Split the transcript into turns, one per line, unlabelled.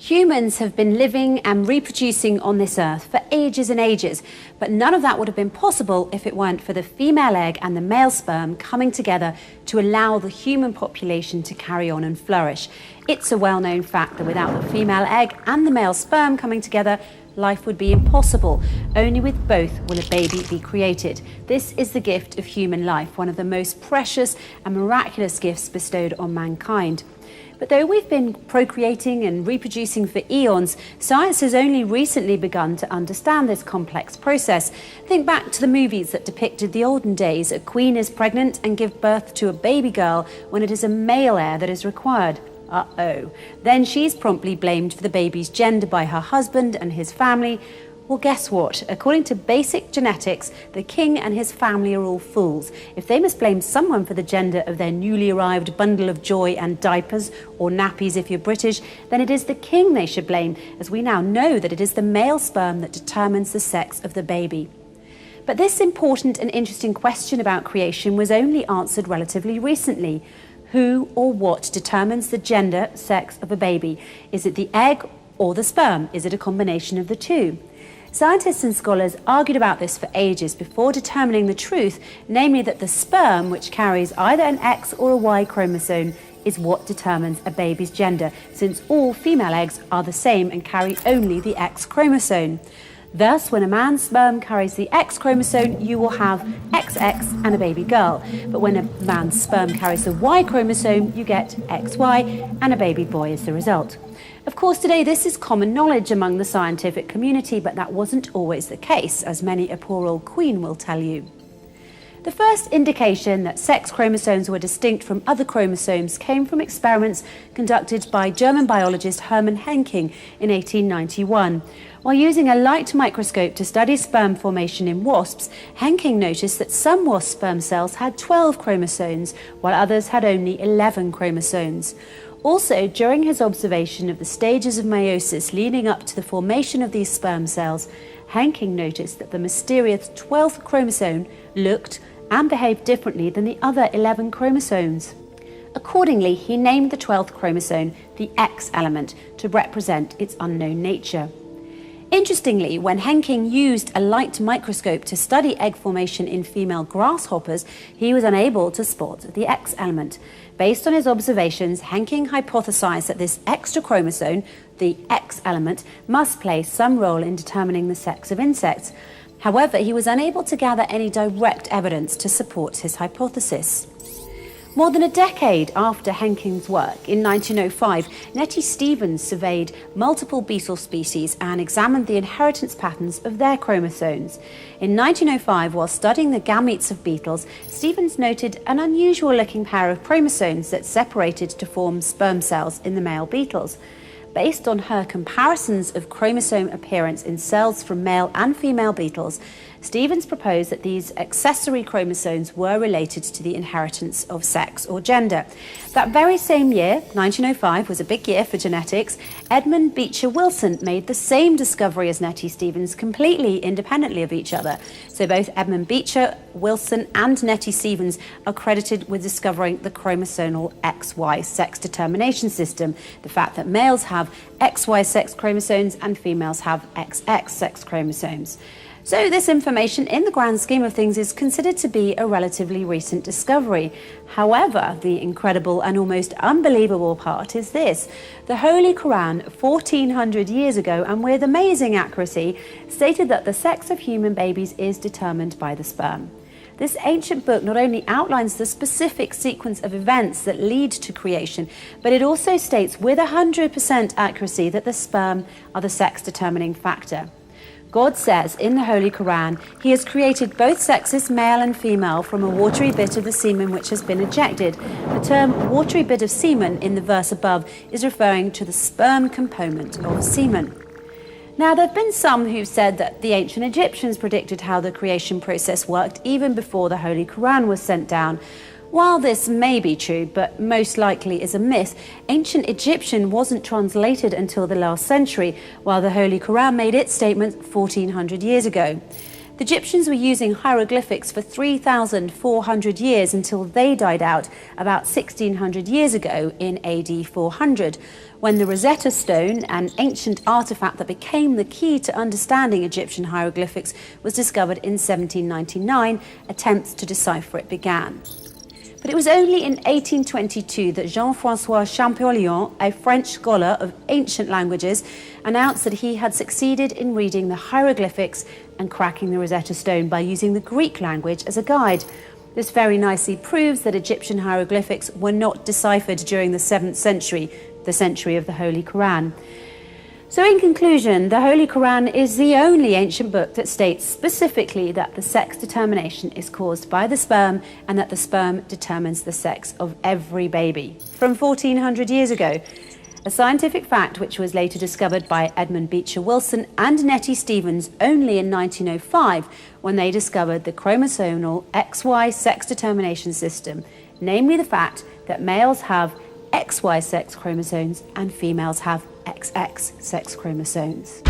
Humans have been living and reproducing on this earth for ages and ages, but none of that would have been possible if it weren't for the female egg and the male sperm coming together to allow the human population to carry on and flourish. It's a well-known fact that without the female egg and the male sperm coming together, life would be impossible. Only with both will a baby be created. This is the gift of human life, one of the most precious and miraculous gifts bestowed on mankind. But though we've been procreating and reproducing for eons, science has only recently begun to understand this complex process. Think back to the movies that depicted the olden days. A queen is pregnant and gives birth to a baby girl when it is a male heir that is required. Uh-oh. Then she's promptly blamed for the baby's gender by her husband and his family. Well, guess what? According to basic genetics, the king and his family are all fools. If they must blame someone for the gender of their newly arrived bundle of joy and diapers, or nappies if you're British, then it is the king they should blame, as we now know that it is the male sperm that determines the sex of the baby. But this important and interesting question about creation was only answered relatively recently. Who or what determines the gender, sex of a baby? Is it the egg or the sperm? Is it a combination of the two? Scientists and scholars argued about this for ages before determining the truth, namely that the sperm, which carries either an X or a Y chromosome, is what determines a baby's gender, since all female eggs are the same and carry only the X chromosome. Thus, when a man's sperm carries the X chromosome, you will have XX and a baby girl. But when a man's sperm carries the Y chromosome, you get XY and a baby boy as the result. Of course, today this is common knowledge among the scientific community, but that wasn't always the case, as many a poor old queen will tell you. The first indication that sex chromosomes were distinct from other chromosomes came from experiments conducted by German biologist Hermann Henking in 1891. While using a light microscope to study sperm formation in wasps, Henking noticed that some wasp sperm cells had 12 chromosomes, while others had only 11 chromosomes. Also, during his observation of the stages of meiosis leading up to the formation of these sperm cells, Henking noticed that the mysterious 12th chromosome looked and behaved differently than the other 11 chromosomes. Accordingly, he named the 12th chromosome the X element to represent its unknown nature. Interestingly, when Henking used a light microscope to study egg formation in female grasshoppers, he was unable to spot the X element. Based on his observations, Henking hypothesized that this extra chromosome, the X element, must play some role in determining the sex of insects. However, he was unable to gather any direct evidence to support his hypothesis. More than a decade after Henking's work, in 1905, Nettie Stevens surveyed multiple beetle species and examined the inheritance patterns of their chromosomes. In 1905, while studying the gametes of beetles, Stevens noted an unusual-looking pair of chromosomes that separated to form sperm cells in the male beetles. Based on her comparisons of chromosome appearance in cells from male and female beetles, Stevens proposed that these accessory chromosomes were related to the inheritance of sex or gender. That very same year, 1905, was a big year for genetics. Edmund Beecher Wilson made the same discovery as Nettie Stevens, completely independently of each other. So both Edmund Beecher Wilson and Nettie Stevens are credited with discovering the chromosomal XY sex determination system, the fact that males have XY sex chromosomes and females have XX sex chromosomes. So this information, in the grand scheme of things, is considered to be a relatively recent discovery. However, the incredible and almost unbelievable part is this. The Holy Quran, 1400 years ago, and with amazing accuracy, stated that the sex of human babies is determined by the sperm. This ancient book not only outlines the specific sequence of events that lead to creation, but it also states with 100% accuracy that the sperm are the sex-determining factor. God says in the Holy Quran, He has created both sexes, male and female, from a watery bit of the semen which has been ejected. The term watery bit of semen in the verse above is referring to the sperm component of semen. Now, there have been some who've said that the ancient Egyptians predicted how the creation process worked even before the Holy Quran was sent down. While this may be true, but most likely is a myth, ancient Egyptian wasn't translated until the last century, while the Holy Quran made its statement 1400 years ago. The Egyptians were using hieroglyphics for 3,400 years until they died out about 1,600 years ago in AD 400, when the Rosetta Stone, an ancient artifact that became the key to understanding Egyptian hieroglyphics, was discovered in 1799. Attempts to decipher it began. But it was only in 1822 that Jean-François Champollion, a French scholar of ancient languages, announced that he had succeeded in reading the hieroglyphics and cracking the Rosetta Stone by using the Greek language as a guide. This very nicely proves that Egyptian hieroglyphics were not deciphered during the 7th century, the century of the Holy Quran. So in conclusion, the Holy Quran is the only ancient book that states specifically that the sex determination is caused by the sperm and that the sperm determines the sex of every baby. From 1400 years ago, a scientific fact which was later discovered by Edmund Beecher Wilson and Nettie Stevens only in 1905 when they discovered the chromosomal XY sex determination system, namely the fact that males have XY sex chromosomes and females have XX sex chromosomes.